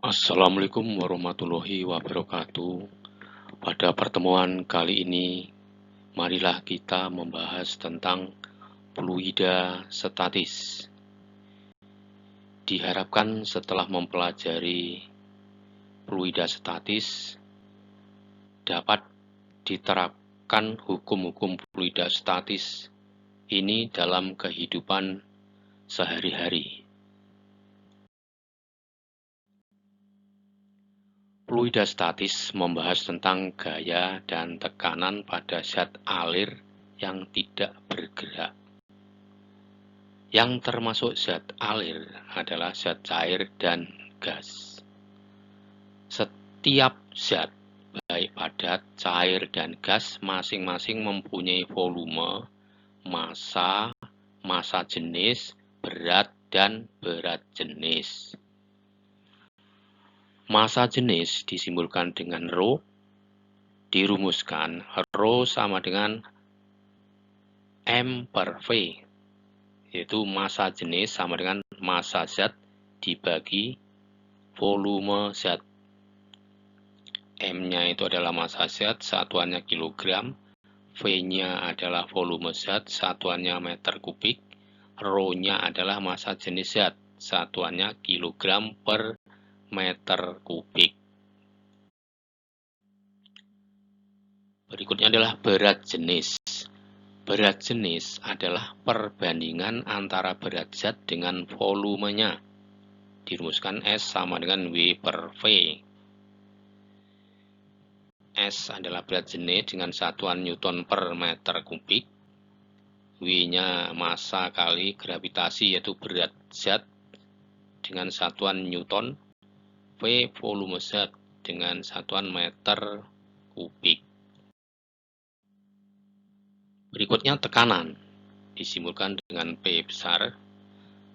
Assalamualaikum warahmatullahi wabarakatuh. Pada pertemuan kali ini, marilah kita membahas tentang fluida statis. Diharapkan setelah mempelajari fluida statis, dapat diterapkan hukum-hukum fluida statis ini dalam kehidupan sehari-hari. Fluida statis membahas tentang gaya dan tekanan pada zat alir yang tidak bergerak. Yang termasuk zat alir adalah zat cair dan gas. Setiap zat, baik padat, cair, dan gas masing-masing mempunyai volume, massa jenis, berat, dan berat jenis. Massa jenis disimbolkan dengan Rho, dirumuskan Rho sama dengan M per V, yaitu massa jenis sama dengan massa zat dibagi volume zat. M-nya itu adalah massa zat, satuannya kilogram, V-nya adalah volume zat, satuannya meter kubik, Rho-nya adalah massa jenis zat, satuannya kilogram per meter kubik. Berikutnya adalah berat jenis. Berat jenis adalah perbandingan antara berat zat dengan volumenya. Dirumuskan S sama dengan W per V. S adalah berat jenis dengan satuan Newton per meter kubik. W-nya massa kali gravitasi, yaitu berat zat dengan satuan Newton. V volume zat dengan satuan meter kubik. Berikutnya tekanan, disimbolkan dengan P besar.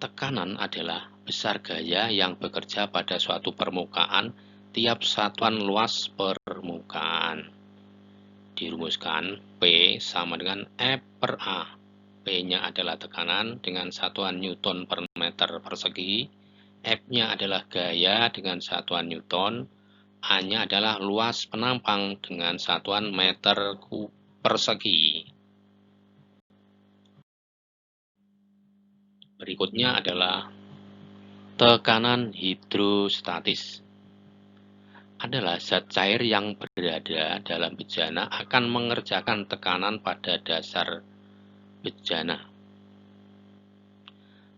Tekanan adalah besar gaya yang bekerja pada suatu permukaan tiap satuan luas permukaan. Dirumuskan P sama dengan F per A. P-nya adalah tekanan dengan satuan Newton per meter persegi. F-nya adalah gaya dengan satuan Newton. A-nya adalah luas penampang dengan satuan meter persegi. Berikutnya adalah tekanan hidrostatis. Adalah zat cair yang berada dalam bejana akan mengerjakan tekanan pada dasar bejana.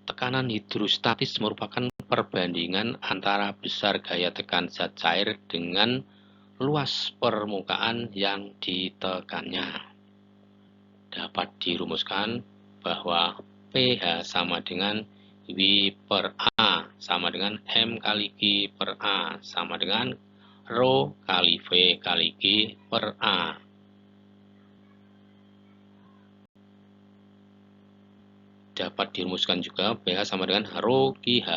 Tekanan hidrostatis merupakan perbandingan antara besar gaya tekan zat cair dengan luas permukaan yang ditekannya. Dapat dirumuskan bahwa pH sama dengan W per A sama dengan M kali G per A sama dengan Rho kali V kali G per A. Dapat dirumuskan juga pH sama dengan Rho GH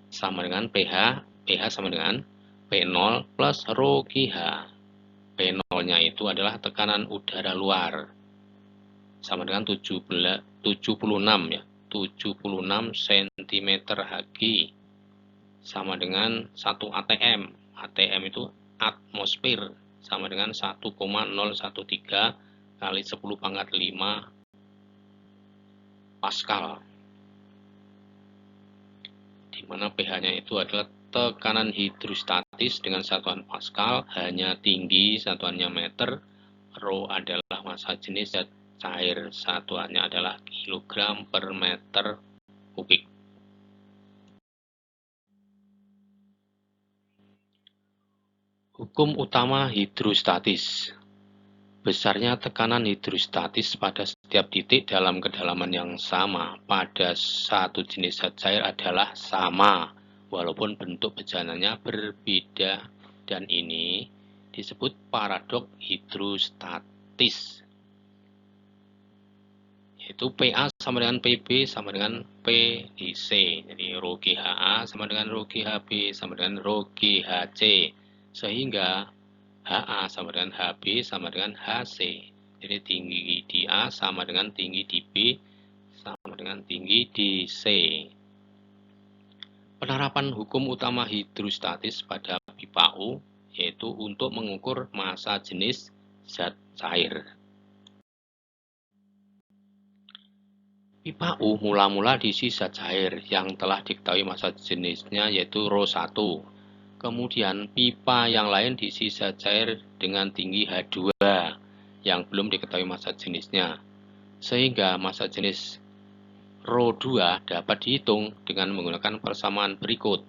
sama dengan pH sama dengan P0 plus Rho GH. P0-nya itu adalah tekanan udara luar sama dengan 76 ya. 76 cm Hg sama dengan 1 atm. ATM itu atmosfer sama dengan 1,013 kali 10 pangkat 5 Pascal. Di mana pH-nya itu adalah tekanan hidrostatis dengan satuan Pascal, hanya tinggi satuannya meter, Rho adalah massa jenis zat cair, satuannya adalah kilogram per meter kubik. Hukum utama hidrostatis. Besarnya tekanan hidrostatis pada setiap titik dalam kedalaman yang sama pada satu jenis zat cair adalah sama, walaupun bentuk bejananya berbeda, dan ini disebut paradok hidrostatis. Yaitu PA sama dengan PB sama dengan P di C. Jadi Rho GHA sama dengan Rho GHB sama dengan Rho GHC. Sehingga HA sama dengan HB sama dengan HC. Jadi tinggi di A sama dengan tinggi di B sama dengan tinggi di C. penerapan hukum utama hidrostatis pada pipa U yaitu untuk mengukur massa jenis zat cair. Pipa U mula-mula diisi zat cair yang telah diketahui massa jenisnya yaitu ρ1. Kemudian pipa yang lain diisi zat cair dengan tinggi H2 yang belum diketahui massa jenisnya. Sehingga massa jenis ρ2 dapat dihitung dengan menggunakan persamaan berikut,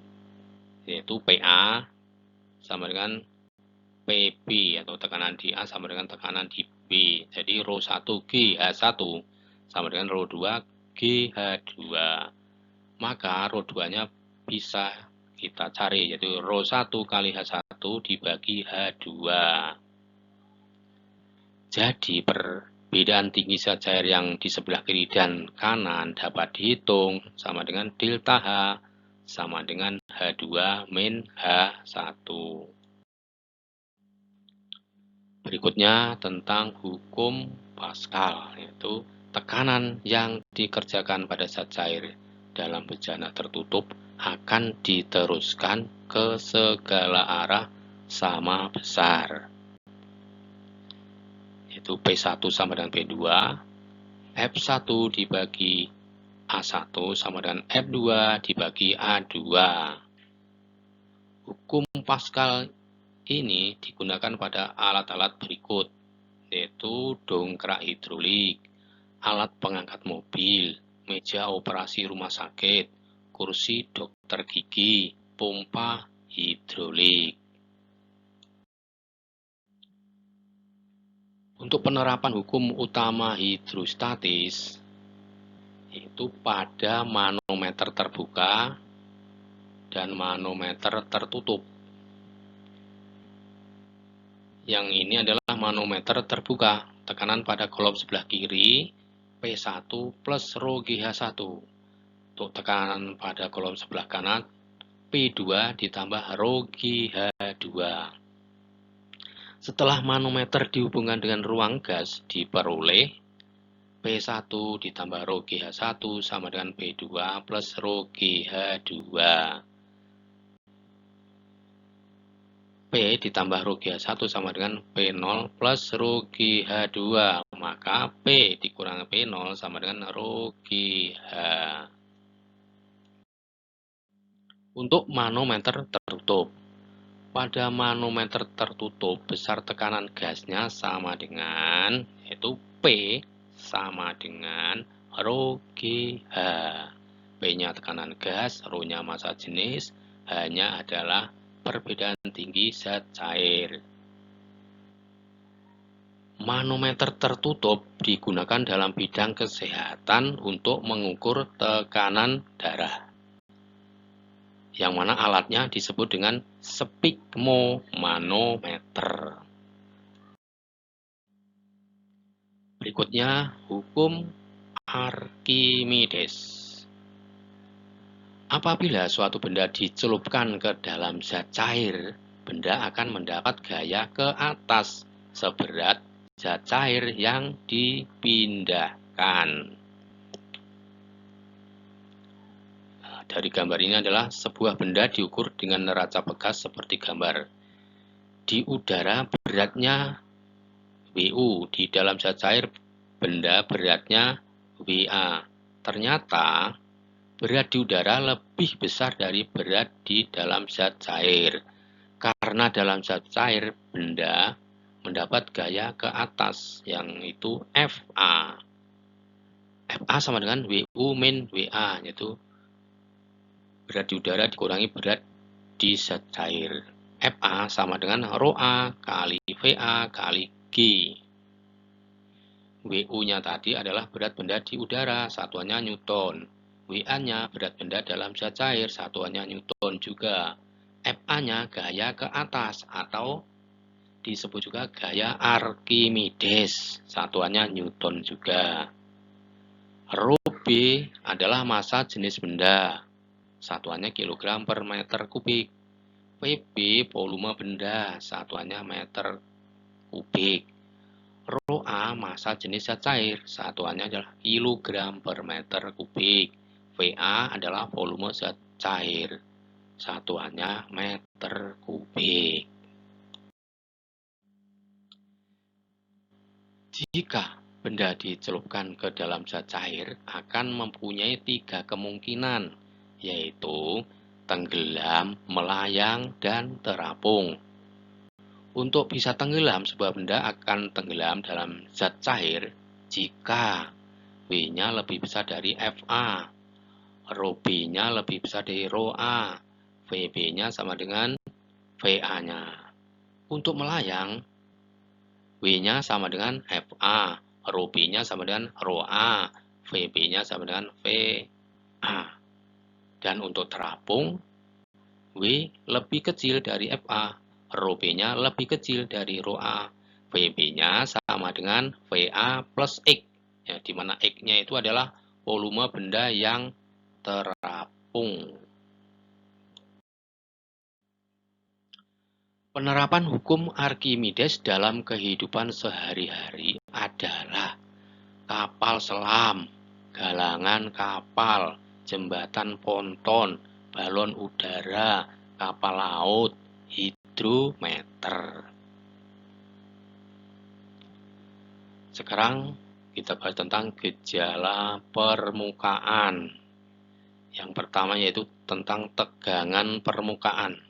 yaitu PA sama dengan PB atau tekanan di A sama dengan tekanan di B. Jadi ρ1 GH1 sama dengan ρ2 GH2. Maka ρ2-nya bisa kita cari, yaitu ρ1 kali H1 dibagi H2. Jadi perbedaan tinggi zat cair yang di sebelah kiri dan kanan dapat dihitung sama dengan delta H sama dengan H2 min H1. Berikutnya tentang hukum Pascal, yaitu tekanan yang dikerjakan pada zat cair dalam bejana tertutup akan diteruskan ke segala arah sama besar. Yaitu P1 sama dengan P2, F1 dibagi A1 sama dengan F2 dibagi A2. Hukum Pascal ini digunakan pada alat-alat berikut, yaitu dongkrak hidrolik, alat pengangkat mobil, meja operasi rumah sakit, kursi dokter gigi, pompa hidrolik. Untuk penerapan hukum utama hidrostatis, yaitu pada manometer terbuka dan manometer tertutup. Yang ini adalah manometer terbuka, tekanan pada kolom sebelah kiri P1 plus ρGH1. Untuk tekanan pada kolom sebelah kanan P2 ditambah ρGH2. Setelah manometer dihubungkan dengan ruang gas diperoleh P1 ditambah ρGH1 sama dengan P2 plus ρGH2. P ditambah ρGH1 sama dengan P0 plus ρGH2. Maka P dikurangi P0 sama dengan ρGH. Untuk manometer tertutup. Pada manometer tertutup, besar tekanan gasnya sama dengan, yaitu P sama dengan ρGH. P-nya tekanan gas, ρ-nya massa jenis, H-nya adalah perbedaan tinggi zat cair. Manometer tertutup digunakan dalam bidang kesehatan untuk mengukur tekanan darah, yang mana alatnya disebut dengan sphygmomanometer. Berikutnya, hukum Archimedes. Apabila suatu benda dicelupkan ke dalam zat cair, benda akan mendapat gaya ke atas seberat zat cair yang dipindahkan. Dari gambar ini adalah sebuah benda diukur dengan neraca bekas seperti gambar. Di udara beratnya WU, di dalam zat cair benda beratnya WA. Ternyata berat di udara lebih besar dari berat di dalam zat cair. Karena dalam zat cair benda mendapat gaya ke atas, yang itu FA. FA sama dengan WU min WA, yaitu berat di udara dikurangi berat di zat cair. FA sama dengan ρA kali VA kali G. WU-nya tadi adalah berat benda di udara, satuannya Newton. WA-nya berat benda dalam zat cair, satuannya Newton juga. FA-nya gaya ke atas atau disebut juga gaya Archimedes, satuannya Newton juga. ρB adalah massa jenis benda, satuannya kilogram per meter kubik. PB volume benda, satuannya meter kubik. ρA massa jenis zat cair, satuannya adalah kilogram per meter kubik. VA adalah volume zat cair. satuannya meter kubik. Jika benda dicelupkan ke dalam zat cair akan mempunyai 3 kemungkinan, yaitu tenggelam, melayang, dan terapung. Untuk bisa tenggelam, sebuah benda akan tenggelam dalam zat cair jika W-nya lebih besar dari Fa, rho B-nya lebih besar dari rho A, Vb-nya sama dengan Va-nya. Untuk melayang, W-nya sama dengan Fa, rho B-nya sama dengan rho A, Vb-nya sama dengan Va. Dan untuk terapung, W lebih kecil dari Fa, rho B-nya lebih kecil dari rho A, Vb-nya sama dengan Va plus X, ya, di mana X-nya itu adalah volume benda yang terapung. Penerapan hukum Archimedes dalam kehidupan sehari-hari adalah kapal selam, galangan kapal, jembatan ponton, balon udara, kapal laut, hidrometer. Sekarang kita bahas tentang gejala permukaan. Yang pertama yaitu tentang tegangan permukaan.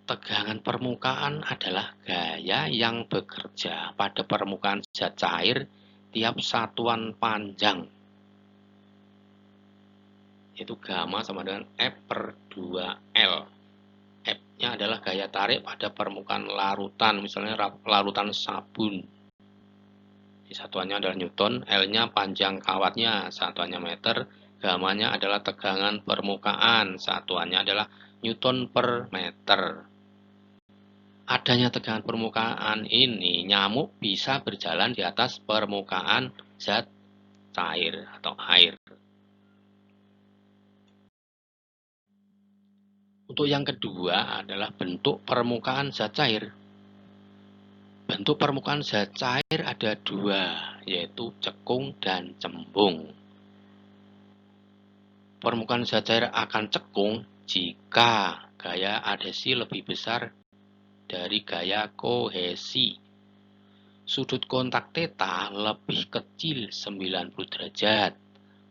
Tegangan permukaan adalah gaya yang bekerja pada permukaan zat cair tiap satuan panjang. Yaitu gamma sama dengan F per 2L. F-nya adalah gaya tarik pada permukaan larutan, misalnya larutan sabun. Satuannya adalah Newton, L-nya panjang kawatnya, satuannya meter, gamma-nya adalah tegangan permukaan, satuannya adalah Newton per meter. Adanya tegangan permukaan ini, nyamuk bisa berjalan di atas permukaan zat cair atau air. Untuk yang kedua adalah bentuk permukaan zat cair. Bentuk permukaan zat cair ada dua, yaitu cekung dan cembung. Permukaan zat cair akan cekung jika gaya adhesi lebih besar dari gaya kohesi. Sudut kontak θ lebih kecil 90 derajat.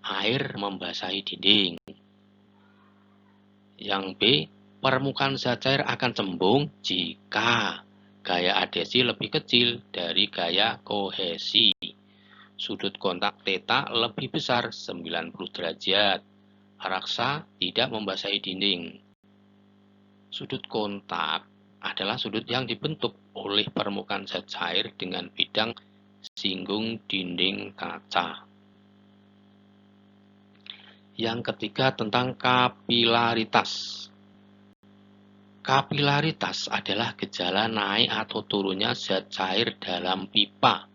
Air membasahi dinding. Yang B, permukaan zat cair akan cembung jika gaya adhesi lebih kecil dari gaya kohesi. Sudut kontak θ lebih besar 90 derajat. Raksa tidak membasahi dinding. Sudut kontak adalah sudut yang dibentuk oleh permukaan zat cair dengan bidang singgung dinding kaca. Yang ketiga tentang kapilaritas. Kapilaritas adalah gejala naik atau turunnya zat cair dalam pipa.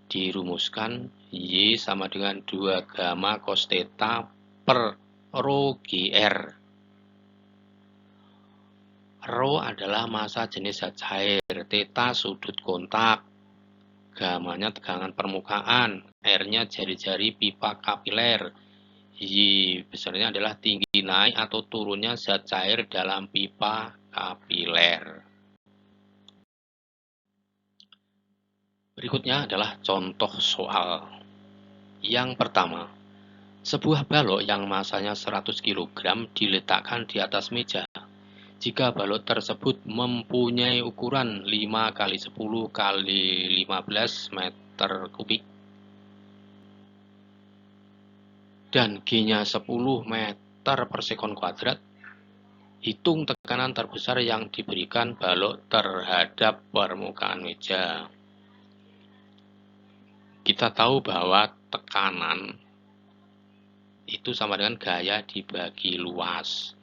Dirumuskan Y sama dengan 2 gamma cos θ per rho GR. Rho adalah massa jenis zat cair, θ sudut kontak, gamanya tegangan permukaan, R-nya jari-jari pipa kapiler, Y besarnya adalah tinggi naik atau turunnya zat cair dalam pipa kapiler. Berikutnya adalah contoh soal. Yang pertama, sebuah balok yang masanya 100 kg diletakkan di atas meja. Jika balok tersebut mempunyai ukuran 5 x 10 x 15 meter kubik dan G-nya 10 meter per sekon kuadrat, hitung tekanan terbesar yang diberikan balok terhadap permukaan meja. Kita tahu bahwa tekanan itu sama dengan gaya dibagi luas.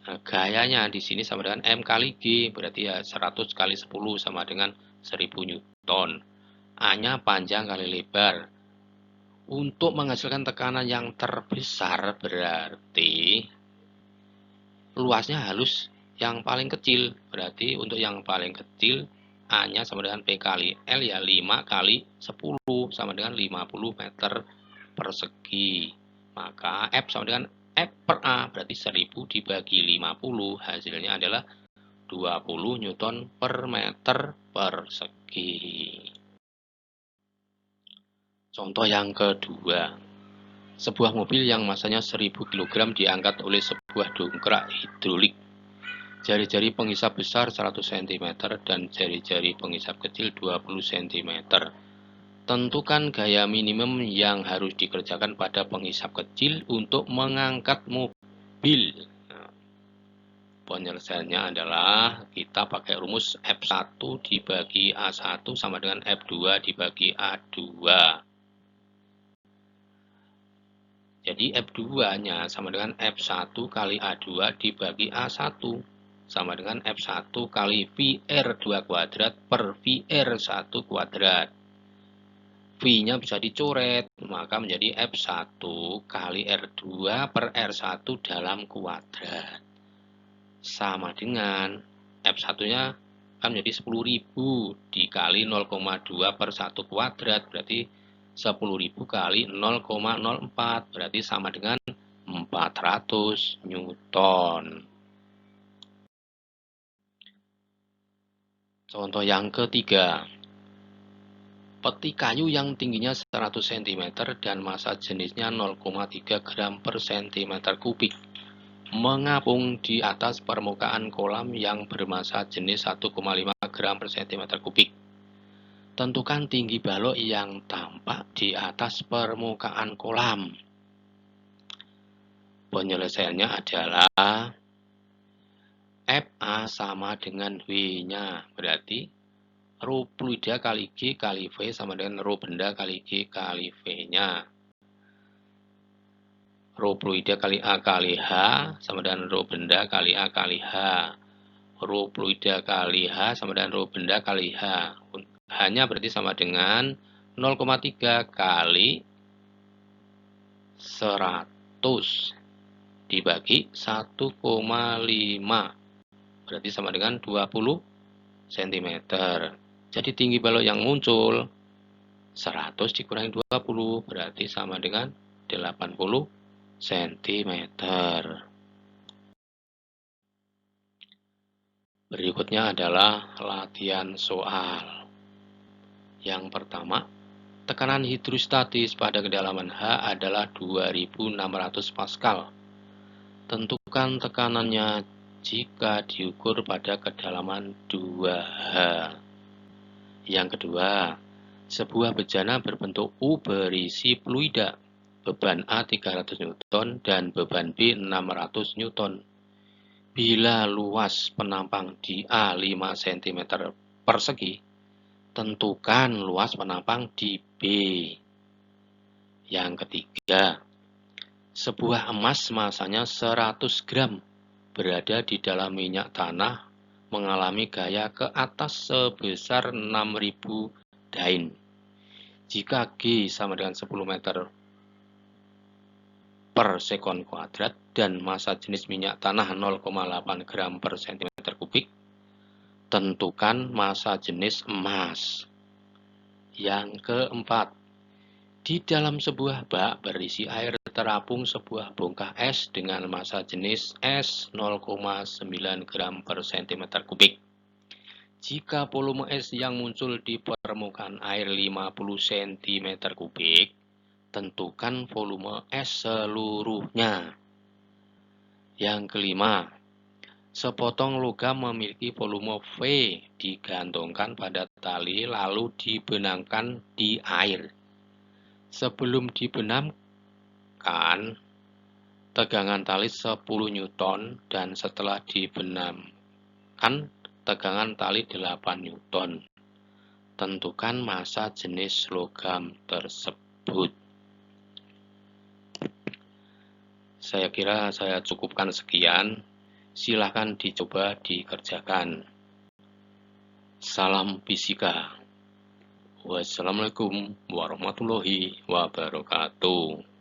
Nah, gayanya di sini sama dengan M kali G, berarti ya 100 kali 10 sama dengan 1000 Newton. A-nya panjang kali lebar. Untuk menghasilkan tekanan yang terbesar berarti luasnya harus yang paling kecil. Berarti untuk yang paling kecil A-nya sama dengan P kali L, ya 5 kali 10 sama dengan 50 meter persegi. Maka F sama dengan F per A, berarti 1000 dibagi 50, hasilnya adalah 20 Newton per meter persegi. Contoh yang kedua, sebuah mobil yang masanya 1000 kg diangkat oleh sebuah dongkrak hidrolik. Jari-jari penghisap besar 100 cm dan jari-jari penghisap kecil 20 cm. Tentukan gaya minimum yang harus dikerjakan pada penghisap kecil untuk mengangkat mobil. Nah, penyelesaiannya adalah kita pakai rumus F1 dibagi A1 sama dengan F2 dibagi A2. Jadi F2-nya sama dengan F1 kali A2 dibagi A1. Sama dengan F1 kali VR2 kuadrat per VR1 kuadrat. V-nya bisa dicoret, maka menjadi F1 kali R2 per R1 dalam kuadrat. Sama dengan F1-nya kan menjadi 10.000 dikali 0,2 per 1 kuadrat, berarti 10.000 kali 0,04, berarti sama dengan 400 Newton. Contoh yang ketiga, peti kayu yang tingginya 100 cm dan massa jenisnya 0,3 gram per cm kubik mengapung di atas permukaan kolam yang bermassa jenis 1,5 gram per cm kubik. Tentukan tinggi balok yang tampak di atas permukaan kolam. Penyelesaiannya adalah FA sama dengan W-nya, berarti rho fluida kali G kali V sama dengan rho benda kali G kali V-nya. Rho fluida kali A kali H sama dengan rho benda kali A kali H. Rho fluida kali H sama dengan rho benda kali H. H-nya berarti sama dengan 0,3 kali 100 dibagi 1,5. Berarti sama dengan 20 cm. Jadi tinggi balok yang muncul 100 dikurangi 20 berarti sama dengan 80 cm. Berikutnya adalah latihan soal. Yang pertama, tekanan hidrostatis pada kedalaman H adalah 2600 Pascal. Tentukan tekanannya jika diukur pada kedalaman 2H. Yang kedua, sebuah bejana berbentuk U berisi fluida, beban A 300 Newton dan beban B 600 Newton. Bila luas penampang di A 5 cm persegi, tentukan luas penampang di B. Yang ketiga, sebuah emas massanya 100 gram berada di dalam minyak tanah mengalami gaya ke atas sebesar 6000 dain. Jika G sama dengan 10 meter per sekon kuadrat dan massa jenis minyak tanah 0,8 gram per cm kubik, tentukan massa jenis emas. Yang keempat, di dalam sebuah bak berisi air terapung sebuah bongkah es dengan massa jenis es 0,9 gram per cm kubik. Jika volume es yang muncul di permukaan air 50 cm kubik, tentukan volume es seluruhnya. Yang kelima, sepotong logam memiliki volume V digantungkan pada tali lalu dibenamkan di air. Sebelum dibenamkan, tegangan tali 10 Newton dan setelah dibenamkan, tegangan tali 8 Newton. Tentukan massa jenis logam tersebut. Saya kira saya cukupkan sekian. Silahkan dicoba dikerjakan. Salam fisika. Wassalamualaikum warahmatullahi wabarakatuh.